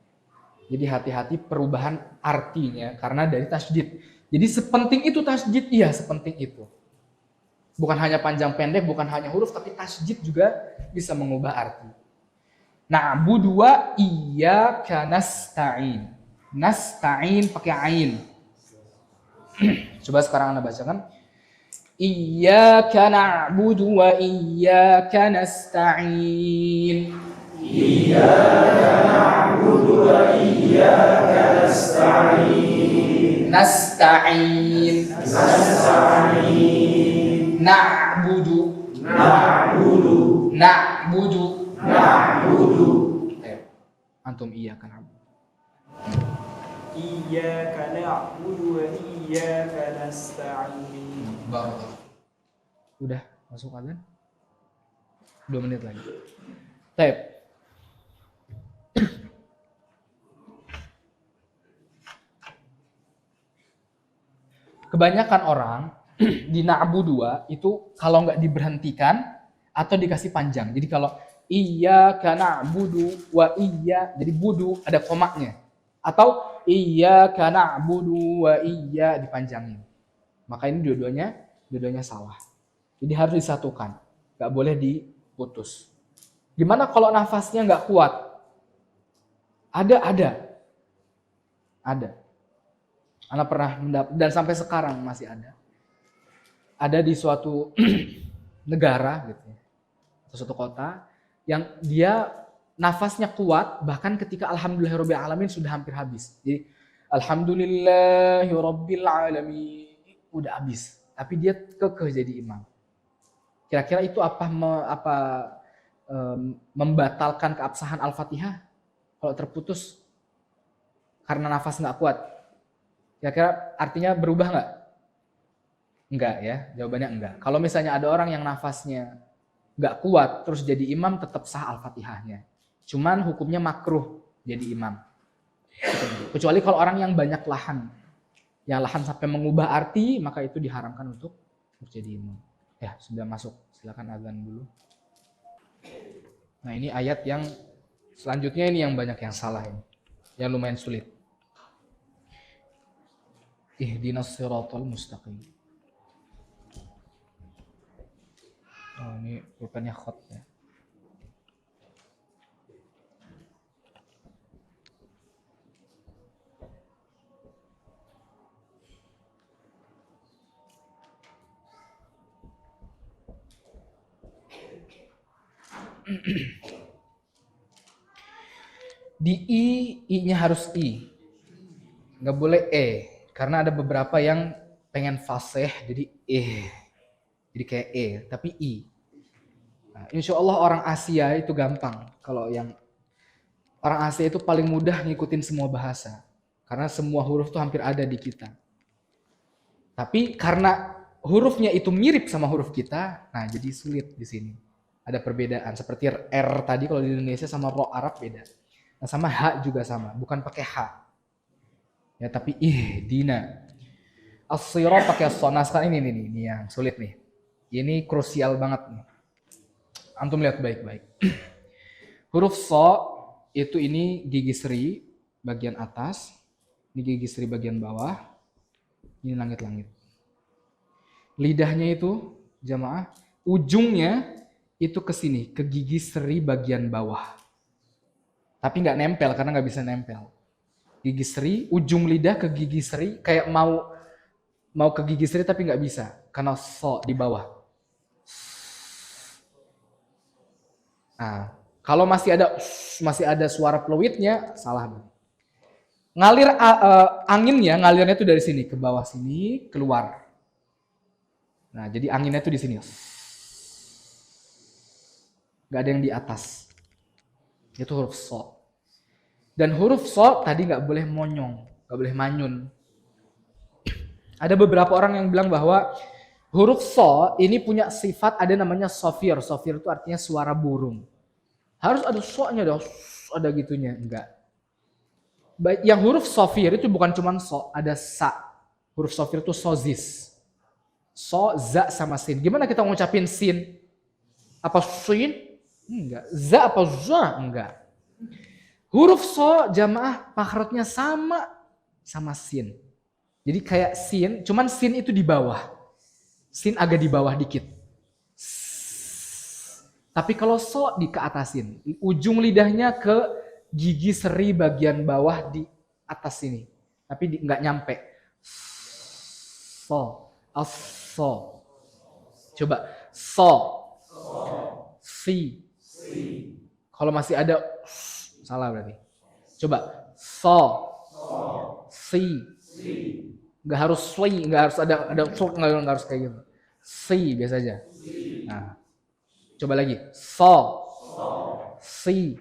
Jadi hati-hati perubahan artinya karena dari tasydid. Jadi sepenting itu tasydid, iya sepenting itu. Bukan hanya panjang pendek, bukan hanya huruf, tapi tasydid juga bisa mengubah arti. Na'budu wa iyyaka nasta'in. Nasta'in pakai ain. Coba sekarang Anda bacakan. Iyyaka na'budu wa iyyaka nasta'in. Iyyaka na'budu wa iyyaka nasta'in. Nasta'in. Nasta'in. Na'budu. Na'budu. Na'budu. Na'budu. Antum iyyaka na'budu. Iyyaka na'budu wa iyyaka nasta'in. Barakallah. Udah masuk azan? 2 menit lagi. Baik. Kebanyakan orang di na'budu itu kalau nggak diberhentikan atau dikasih panjang. Jadi kalau iyyaka na'budu wa iya, jadi budu ada komaknya. Atau iyyaka na'budu wa iya dipanjangin. Maka ini dua-duanya salah. Jadi harus disatukan. Nggak boleh diputus. Gimana kalau nafasnya nggak kuat? Ada. Anak pernah mendapat, dan sampai sekarang masih ada. Ada di suatu negara gitu ya, atau suatu kota yang dia nafasnya kuat bahkan ketika alhamdulillahirabbil alamin sudah hampir habis. Jadi Alhamdulillahi Rabbil Alamin. Udah habis. Tapi dia kekeh jadi imam. Kira-kira itu membatalkan keabsahan Al-Fatihah? Kalau terputus karena nafas nggak kuat. Kira-kira artinya berubah nggak? Enggak ya, jawabannya enggak. Kalau misalnya ada orang yang nafasnya nggak kuat, terus jadi imam tetap sah Al-Fatihahnya. Cuman hukumnya makruh jadi imam. Kecuali kalau orang yang banyak lahan. Yang lahan sampai mengubah arti, maka itu diharamkan untuk jadi imam. Ya, sudah masuk. Silakan azan dulu. Nah, ini ayat yang selanjutnya ini yang banyak yang salah ini. Yang lumayan sulit. Ihdinas siratal mustaqim. Oh, ini rupanya khot ya. Di I-nya harus I. Nggak boleh E. Karena ada beberapa yang pengen fasih jadi E. Jadi kayak E, tapi I. Nah, insya Allah orang Asia itu gampang. Kalau yang orang Asia itu paling mudah ngikutin semua bahasa. Karena semua huruf itu hampir ada di kita. Tapi karena hurufnya itu mirip sama huruf kita, nah jadi sulit di sini. Ada perbedaan. Seperti R tadi kalau di Indonesia sama Ro Arab beda. Nah, sama H juga sama, bukan pakai H. Ya, tapi ihdina. As-sirat pakai as. Nah, sekarang ini yang sulit nih. Ini krusial banget nih. Antum lihat baik-baik. Huruf so itu ini gigi seri bagian atas, ini gigi seri bagian bawah, ini langit-langit. Lidahnya itu jamaah, ujungnya itu ke sini, ke gigi seri bagian bawah. Tapi nggak nempel karena nggak bisa nempel. Gigi seri, ujung lidah ke gigi seri, kayak mau ke gigi seri tapi nggak bisa karena so di bawah. Nah, kalau masih ada suara peluitnya, salah. Ngalir anginnya, ngalirnya itu dari sini ke bawah sini, keluar. Nah, jadi anginnya itu di sini. Gak ada yang di atas. Itu huruf so. Dan huruf so tadi gak boleh monyong, gak boleh manyun. Ada beberapa orang yang bilang bahwa huruf so ini punya sifat ada namanya sofir. Sofir itu artinya suara burung. Harus ada so-nya dong, ada gitunya. Enggak. Yang huruf sofir itu bukan cuma so, ada sa. Huruf sofir itu sozis. So, za sama sin. Gimana kita ngucapin sin? Apa sin? Enggak. Za apa za? Enggak. Huruf so jamaah makhrajnya sama sin. Jadi kayak sin, cuman sin itu di bawah. Sin agak di bawah dikit. Tapi kalau so di keatasin. Ujung lidahnya ke gigi seri bagian bawah di atas sini. Tapi nggak nyampe. So. So. Coba. So. Si. Kalau masih ada salah berarti. Coba. So. Si. Nggak harus sli, nggak harus ada nggak harus kayak gitu. Si biasa aja. Nah, coba lagi. So. Si.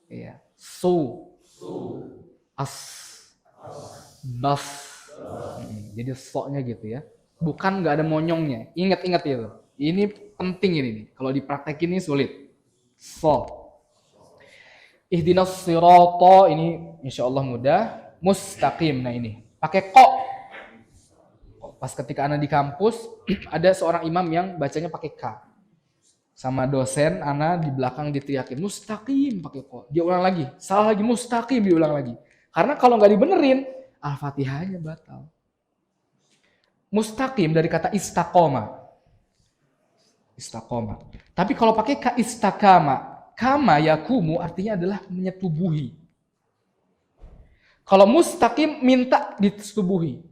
Iya. Su. As. Bas. Jadi so-nya gitu ya. Bukan nggak ada monyongnya. Ingat-ingat itu. Ini penting ini nih. Kalau dipraktekin ini sulit. So. Ihdinas sirata ini insyaallah mudah. Mustaqim. Nah ini. Pakai ko. Pas ketika Ana di kampus, ada seorang imam yang bacanya pakai K. Sama dosen, Ana di belakang diteriakin, mustaqim pakai ko. Dia ulang lagi, salah lagi, mustaqim diulang lagi. Karena kalau nggak dibenerin, Al-Fatihahnya batal. Mustaqim dari kata istaqoma. Istaqoma. Tapi kalau pakai K istakama, kama yakumu artinya adalah menyetubuhi. Kalau mustaqim minta disetubuhi.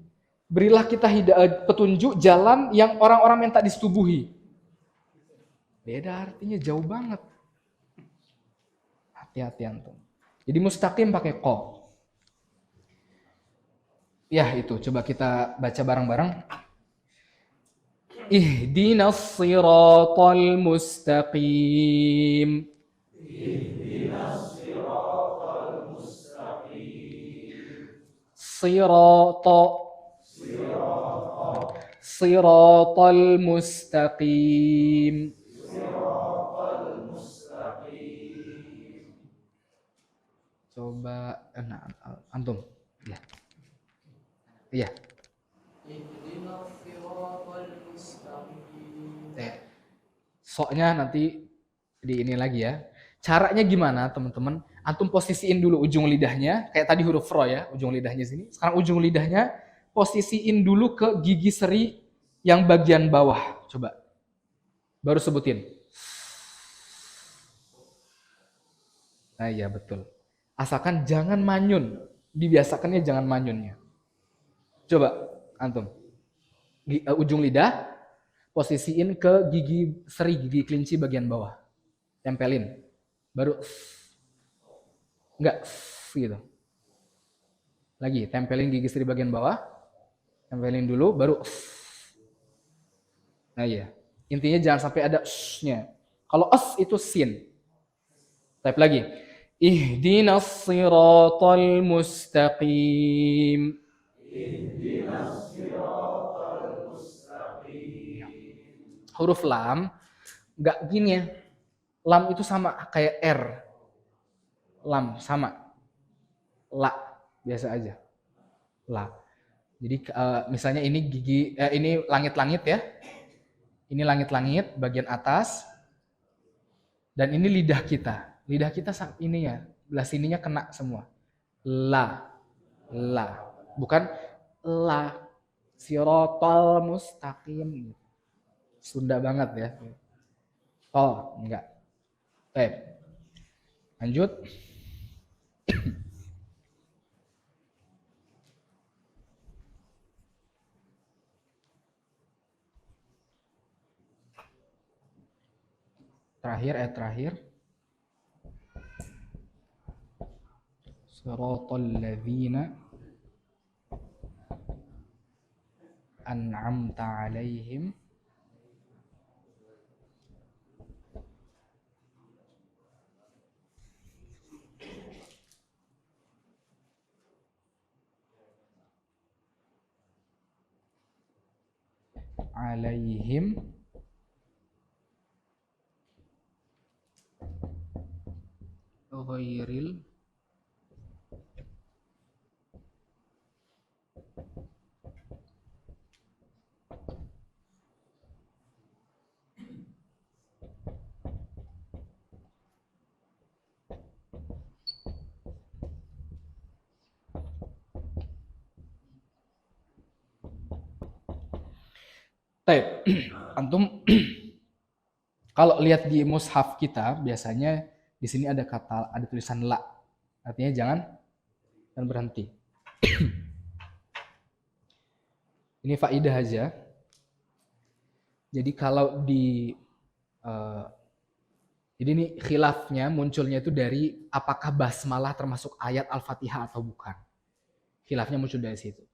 Berilah kita petunjuk jalan yang orang-orang minta disetubuhi. Beda artinya jauh banget. Hati-hati antum. Jadi mustaqim pakai ko. Ya itu, coba kita baca bareng-bareng. Ihdinas siratal mustaqim. Sirata. Siratal mustaqim. Coba, nah, antum. Ya. Iya. Soknya nanti di ini lagi ya. Caranya gimana teman-teman? Antum posisiin dulu ujung lidahnya, kayak tadi huruf ro ya, ujung lidahnya sini. Sekarang ujung lidahnya posisiin dulu ke gigi seri yang bagian bawah. Coba. Baru sebutin. Nah iya betul. Asalkan jangan manyun. Dibiasakannya jangan manyunnya. Coba antum. Ujung lidah posisiin ke gigi seri, gigi kelinci bagian bawah. Tempelin. Baru enggak gitu. Lagi, tempelin gigi seri bagian bawah. Tempelin dulu, baru nah iya. Intinya jangan sampai ada sh-nya. Kalau s itu sin. Type lagi. Ihdinas siratal mustaqim. Huruf lam enggak gini ya. Lam itu sama kayak R. Lam sama. La biasa aja. La. Jadi misalnya ini gigi ini langit-langit ya. Ini langit-langit bagian atas. Dan ini lidah kita. Lidah kita ini ya, belah sininya kena semua. La. La. Bukan la. Siratal mustaqim. Sunda banget ya. Oh, enggak. Baik. Lanjut. Terakhir. Siratal ladzina an'amta 'alaihim ghairil Taib. Antum kalau lihat di mushaf kita biasanya di sini ada tulisan la. Artinya jangan berhenti. Ini faidah aja. Jadi kalau jadi ini khilafnya munculnya itu dari apakah basmalah termasuk ayat Al-Fatihah atau bukan. Khilafnya muncul dari situ.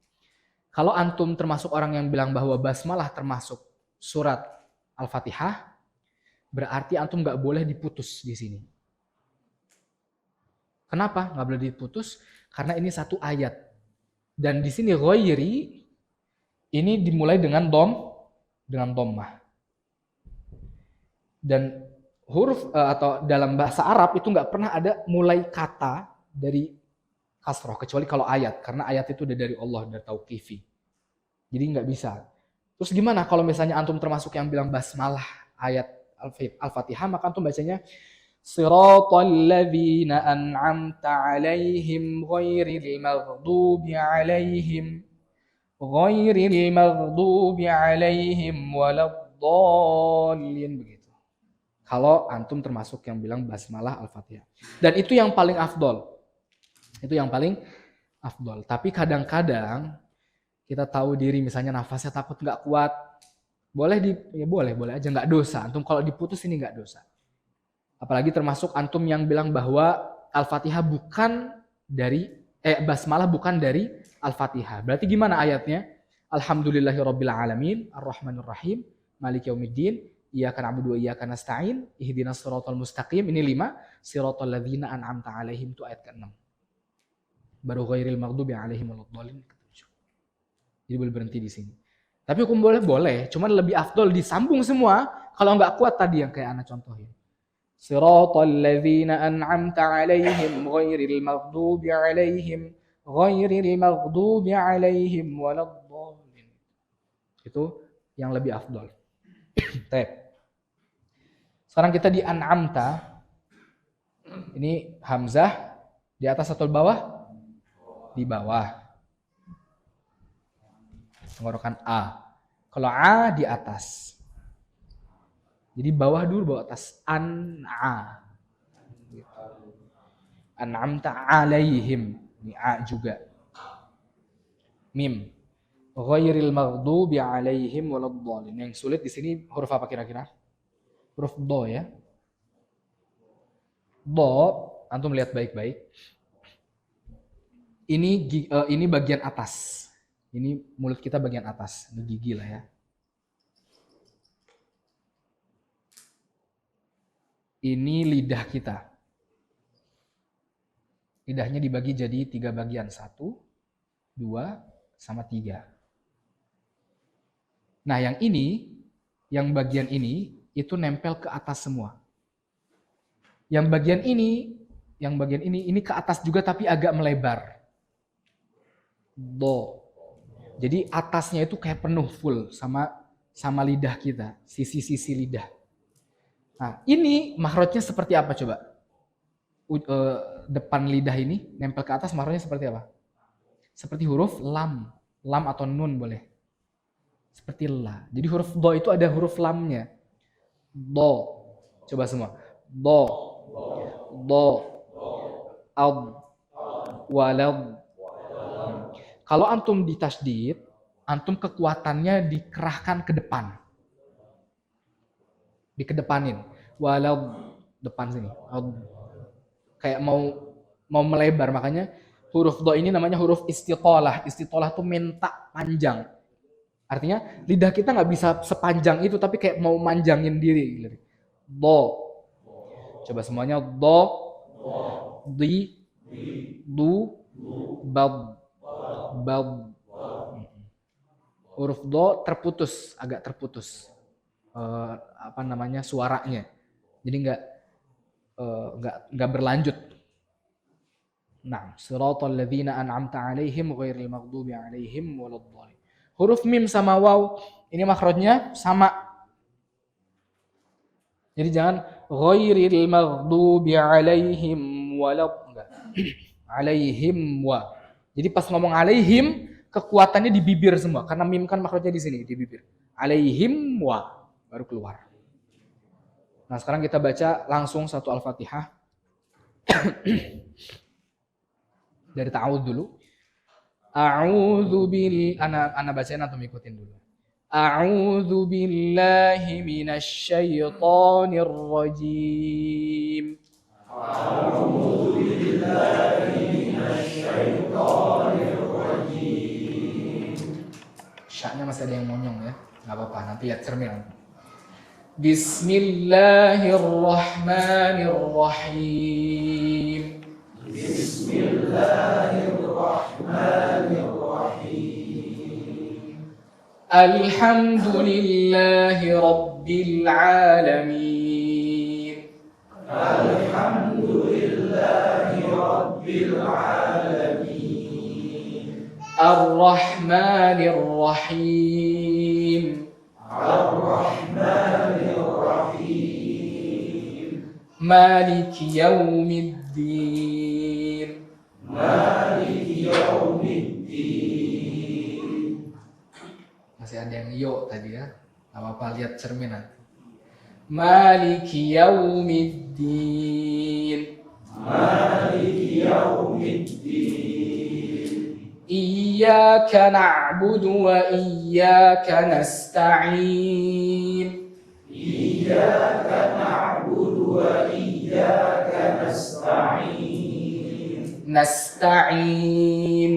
Kalau antum termasuk orang yang bilang bahwa basmalah termasuk surat Al-Fatihah, berarti antum nggak boleh diputus di sini. Kenapa nggak boleh diputus? Karena ini satu ayat. Dan di sini ghairi ini dimulai dengan dhammah. Dan huruf atau dalam bahasa Arab itu nggak pernah ada mulai kata dari kasroh kecuali kalau ayat, karena ayat itu udah dari Allah, dari tauqifi. Jadi nggak bisa. Terus gimana kalau misalnya antum termasuk yang bilang basmalah ayat Al-Fatihah, maka antum bacanya siratal ladzina an'amta 'alaihim ghairil maghdubi 'alaihim waladdallin, begitu. Kalau antum termasuk yang bilang basmalah Al-Fatihah. Dan itu yang paling afdol. Itu yang paling afdol. Tapi kadang-kadang kita tahu diri misalnya nafasnya takut nggak kuat. Boleh aja, nggak dosa. Antum kalau diputus ini nggak dosa. Apalagi termasuk antum yang bilang bahwa Al-Fatihah bukan dari basmalah bukan dari Al-Fatihah. Berarti gimana ayatnya? Alhamdulillahirabbil alamin, arrahmanir rahim, maliki yaumiddin, iyyaka na'budu wa iyyaka nasta'in, ihdinas siratal mustaqim. Ini 5, siratal ladzina an'amta 'alaihim itu ayat ke-6. Baru ghairil maghdubi 'alaihim waladdallin ke-7. Jadi boleh berhenti di sini. Tapi hukum boleh, cuman lebih afdol disambung semua kalau nggak kuat tadi yang kayak anak contohin. Siratal ladzina an'amta 'alaihim ghairil maghdubi 'alaihim waladdallin. Itu yang lebih afdol. Sekarang kita di an'amta. Ini hamzah di atas atau di bawah? Di bawah. Tenggorokan A. Kalau A di atas. Jadi bawah dulu, bawah atas. An'a. An'amta 'alaihim. Ini A juga. Mim. Ghairil maghdubi 'alaihim waladdallin. Yang sulit di sini huruf apa kira-kira? Huruf do ya. Do, antum lihat baik-baik. Ini bagian atas. Ini mulut kita bagian atas. Ini gigi lah ya. Ini lidah kita. Lidahnya dibagi jadi 3 bagian. 1, 2, sama 3. Nah yang bagian ini, itu nempel ke atas semua. Yang bagian ini ke atas juga tapi agak melebar. Do. Jadi atasnya itu kayak penuh full sama lidah kita, sisi-sisi lidah. Nah, ini mahrojnya seperti apa coba? Depan lidah ini nempel ke atas mahrojnya seperti apa? Seperti huruf lam atau nun boleh. Seperti la. Jadi huruf do itu ada huruf lamnya. Do. Coba semua. Do. Ad. Walad. Kalau antum ditasydid, antum kekuatannya dikerahkan ke depan. Dikedepanin. Walad, depan sini. Kayak mau melebar, makanya huruf do ini namanya huruf istitolah. Istitolah itu minta panjang. Artinya lidah kita nggak bisa sepanjang itu, tapi kayak mau manjangin diri. Do. Coba semuanya. Do. Di. Du. Bad. Huruf do terputus, agak terputus suaranya. Jadi nggak berlanjut. Nah, siratal ladzina an'amta 'alaihim ghairil maghdubi 'alaihim waladdallin. Huruf mim sama waw ini makhrajnya sama. Jadi jangan ghairil maghdubi 'alaihim alaihim wa. Jadi pas ngomong alaihim, kekuatannya di bibir semua. Karena mim kan makhrajnya di sini, di bibir. Alaihim wa. Baru keluar. Nah sekarang kita baca langsung satu Al-Fatihah. Dari ta'awudz dulu. Ana bacain atau ikutin dulu. A'udzu billahi minasy syaithanir rajim. A'udzu billahi minasy syaithanir rajim. Syaknya masih ada yang monyong ya. Enggak apa-apa, nanti lihat cermin. Bismillahirrahmanirrahim. Bismillahirrahmanirrahim. Alhamdulillahi rabbil alamin. Alhamdulillahi rabbil alamin. Ar-Rahmanir-Rahim. Ar-Rahmanir-Rahim. Maliki yaumiddin. Maliki yaumiddin. Masih ada yang yo tadi ya. Gak apa-apa, lihat cermin nanti. Maliki yaumiddin. Maliki yaumiddin. Iyyaka na'budu wa iyyaka nasta'in. Iyyaka na'budu wa iyyaka nasta'in. nasta'in